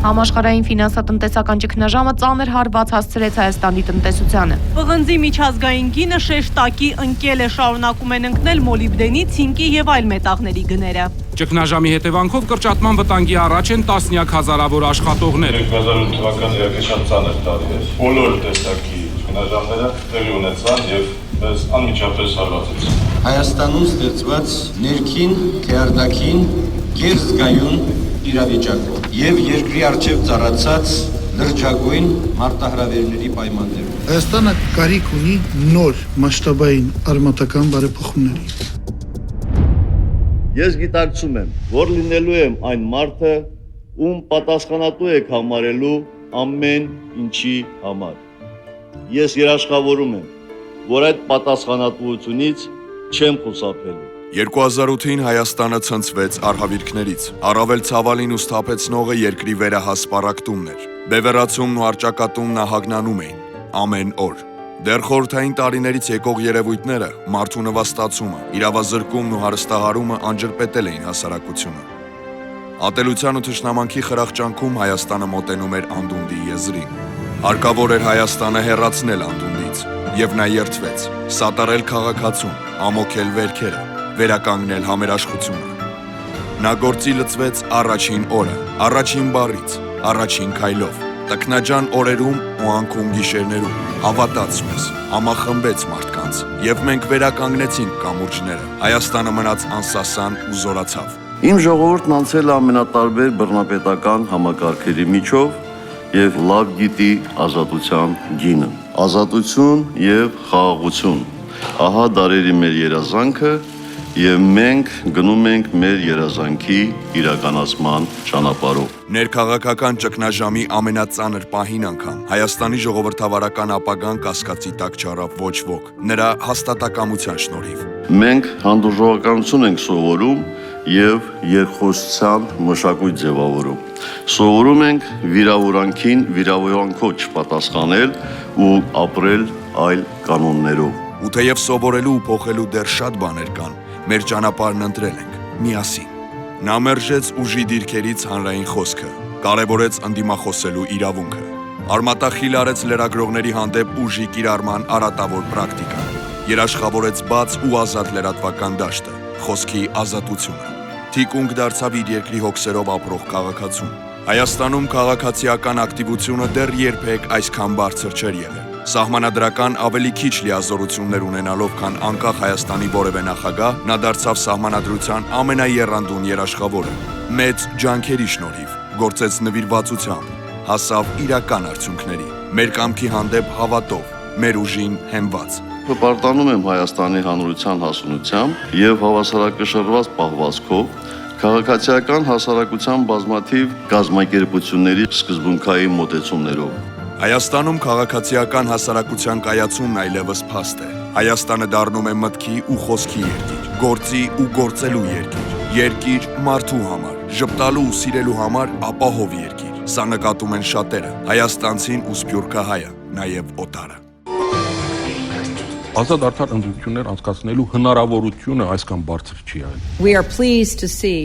Համաշխարհային ֆինանսատնտեսական ճգնաժամը ծանր հարված հասցրեց Հայաստանի տնտեսությանը։ Պղնձի միջազգային գինը շեշտակի ընկել է, շարունակում են ընկնել մոլիբդենի, ցինկի եւ այլ մետաղների գները։ Ճգնաժամի հետևանքով կրճատման վտանգի առաջ են տասնյակ հազարավոր աշխատողներ։ 2008 թվականը իհարկե շատ ծանր տարի էր։ Բոլոր տեսակի ճգնաժամերը տեղի ունեցան եւ մեզ անմիջապես հարվածեց։ Հայաստանում ստեղծված ներքին, քեարտակին, գերզգայուն իրավիճակով եւ երկրի արժեվ ծառացած լրջագույն մարտահրավերների պայմաններում։ Հայաստանը կարիք ունի նոր մասշտաբային արմատական բարեփոխումների։ Ես գիտակցում եմ, որ լինելու եմ այն մարդը, ում պատասխանատու եք համարելու ամեն ինչի համար։ Ես երաշխավորում եմ, որ այդ պատասխանատվությունից չեմ խուսափելու։ 2008-ին Հայաստանը ցնցվեց արհավիրքներից։ Առավել ցավալին ու սթափեցնողը երկրի վերահասպարակտումն էր։ Բևեռացումն ու արճակատումն ահագնանում էին ամեն օր։ Դեռ խորհրդային տարիներից եկող երևույթները, մարդու նվաստացումը, իրավազրկումն ու հարստահարումը անջրպետել էին հասարակությունը։ Ատելության ու թշնամանքի խրախճանքում Հայաստանը մոտենում էր անդունդի եզրին։ Հարկավոր էր Հայաստանը հեռացնել անդունդից, եւ նա երդվեց, սատարել քաղաքացուն, ամոքել վերքերը, վերականգնել համերաշխությունը։ Նա գործի լծվեց առաջին օրը, առաջին բառից, առաջին քայլով։ Տքնաջան օրերում ու անկում գիշերներում հավատաց մեզ, համախմբեց մարդկանց, եւ մենք վերականգնեցինք կամուրջները։ Հայաստանը մնաց անսասան ու զորացավ։ Իմ ժողովուրդն անցել է ամենատարբեր բռնապետական համակարգերի միջով եւ լավ գիտի ազատության գինը։ Ազատություն եւ խաղաղություն։ Ահա դարերի մեր երազանքը եւ մենք գնում ենք մեր երազանքի իրականացման ճանապարհով։ Ներքաղաքական ճգնաժամի ամենածանր պահին անգամ Հայաստանի ժողովրդավարական ապագան կասկածի տակ չառավ ոչ ոք, նրա հաստատակամության շնորհիվ։ Մենք հանդուրժողականություն ենք սովորում եւ երկխոսության մշակույթ ձևավորում։ Սովորում ենք վիրավորանքին վիրավորանքով չպատասխանել ու ապրել այլ կանոններով։ Ու թեև սովորելու ու փոխելու դեռ շատ բաներ կան, մեր ճանապարհն ընտրել ենք միասին։ Նա մերժեց ուժի դիրքերից հանրային խոսքը, կարևորեց ընդդիմախոսելու իրավունքը, արմատախիլ արեց լրագրողների հանդեպ ուժի կիրառման արատավոր պրակտիկան, երաշխավորեց բաց ու ազատ լրատվական դաշտը, խոսքի ազատությունը։ Թիկունք դարձավ իր երկրի հոգսերով ապրող քաղաքացուն։ Հայաստանում քաղաքացիական ակտիվությունը դեռ երբեք այսքան բարձր չէր եղել։ Սահմանադրական ավելի քիչ լիազորություններ ունենալով, քան անկախ Հայաստանի որևէ նախագահ, նա դարձավ սահմանադրության ամենաեռանդուն երաշխավորը։ Մեծ ջանքերի շնորհիվ, գործեց նվիրվածությամբ, հասավ իրական արդյունքների, մեր կամքի հանդեպ հավատով, մեր ուժին հենված։ Պարտանում եմ Հայաստանի հանրության հասունությամբ եւ հավասարակշռված պահվածքով քաղաքացիական հասարակության բազմաթիվ կազմակերպությունների սկզբունքային մոտեցումներով։ Հայաստանում քաղաքացիական հասարակության կայացումն այլևս փաստ է։ Հայաստանը դառնում է մտքի ու խոսքի երկիր, գործի ու գործելու երկիր, երկիր մարդու համար, ժպտալու ու սիրելու համար ապահով երկիր։ Սա նկատում են շատերը, հայաստանցին ու սփյուռքահայը, նաև օտարը։ Ազատ արդար ընտրություններ անցկացնելու հնարավորությունը այսքան բարձր չի եղել։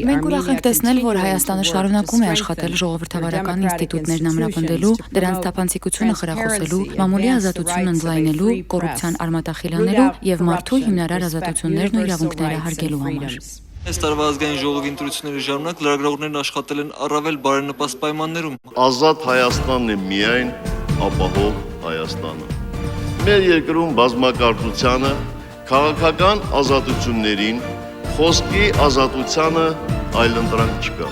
Մենք ուրախ ենք տեսնել, որ Հայաստանը շարունակում է աշխատել ժողովրդավարական ինստիտուտներն ամրապնդելու, դրանց թափանցիկությունը խրախուսելու, մամուլի ազատությունն ընդլայնելու, կոռուպցիան արմատախիլանելու եւ մարդու հիմնարար ազատություններն ու իրավունքները հարգելու համար։ Այս տարվա ազգային ժողովի ընտրությունների ժամանակ լրագրողներն աշխատել են առավել բարենպաստ պայմաններում։ Ազատ Հայաստանն է միայն ապահով Հայաստանը։ Մեր երկրում բազմակարծությանը, քաղաքական ազատություններին, խոսքի ազատությանը այլընտրանք չկա։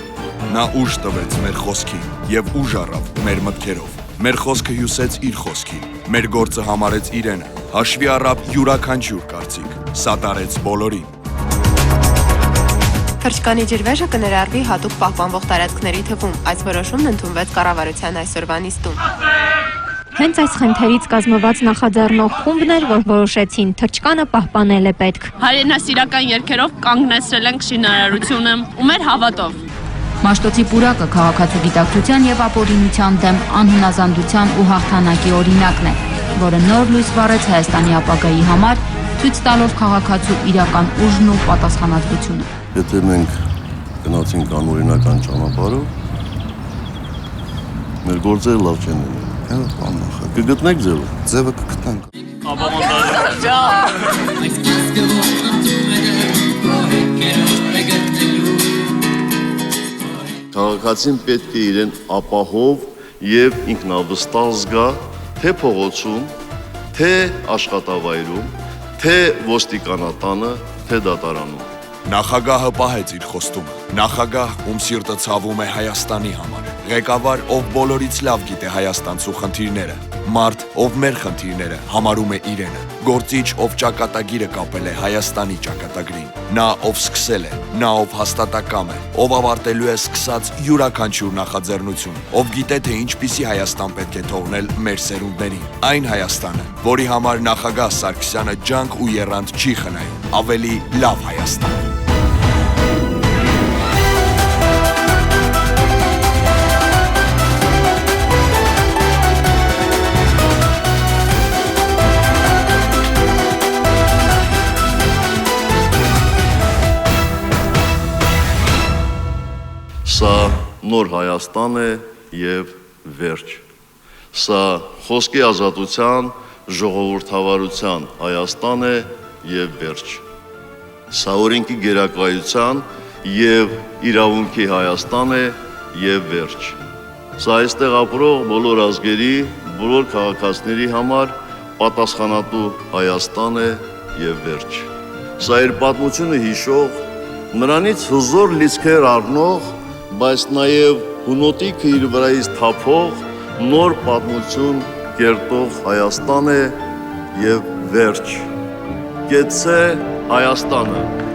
Նա ուժ տվեց մեր խոսքին եւ ուժ առավ մեր մտքերով։ Մեր խոսքը հյուսեց իր խոսքին, մեր գործը համարեց իրենը, հաշվի առավ յուրաքանչյուր կարծիք, սատարեց բոլորին։ Թռչկանի ջրվեժը կներառվի հատուկ պահպանվող տարածքների թվում։ Այս որոշումն ընդունվեց կառավարության այսօրվա նիստում։ Հենց այս խնդրից կազմված նախաձեռնող խումբն էր, որ որոշեցին թռչկանը պահպանել է պետք։ Հայրենասիրական երգերով կանգնեցրել ենք շինարարությունը ու մեր հավատով։ Մաշտոցի պուրակը քաղաքացու գիտակցության եւ ապօրինության դեմ անհնազանդության ու հաղթանակի օրինակն է, որը նոր լույս վառեց Հայաստանի ապագայի համար, ցույց տալով քաղաքացու իրական ուժն ու պատասխանատվությունը։ Եթե մենք գնացինք անօրինական ճանապարհով, Մեր գործերը լավ չեն լինում։ Հա, պարոն նախագահ։ Կգտնեք ձևը։ Ձևը կգտնանք։ Քաղաքացին պետք է իրեն ապահով եւ ինքնավստահ զգա թե փողոցում, թե աշխատավայրում, թե ոստիկանատանը, թե դատարանում։ Նախագահը պահեց իր խոստումը։ Նախագահ, ում սիրտը ցավում է Հայաստանի համար։ Ղեկավար, ով բոլորից լավ գիտե հայաստանցու խնդիրները։ Մարդ, ով մեր խնդիրները համարում է իրենը։ Գործիչ, ով ճակատագիրը կապել է Հայաստանի ճակատագրին։ Նա, ով սկսել է, նա, ով հաստատակամ է, ով ավարտելու է սկսած յուրաքանչյուր նախաձեռնություն, ով գիտե, թե ինչպիսի Հայաստան պետք է թողնել մեր սերունդներին։ Այն Հայաստանը, որի համար նախագահ Սարգսյանը ջանք ու եռանդ չի խնայում, ավելի լավ Հայաստան։ Սա նոր Հայաստան է եւ վերջ։ Սա խոսքի ազատության, ժողովրդավարության Հայաստան է եւ վերջ։ Սա օրենքի գերակայության եւ իրավունքի Հայաստան է եւ վերջ։ Սա այստեղ ապրող բոլոր ազգերի, բոլոր քաղաքացիների համար պատասխանատու Հայաստան է եւ վերջ։ Սա իր պատմությունը հիշող, նրանից հզոր լիցքեր առնող, բայց նաև հունոտիքը իր վրայից թափող նոր պատմություն կերտող Հայաստան է եւ վերջ։ Կեցցե Հայաստանը։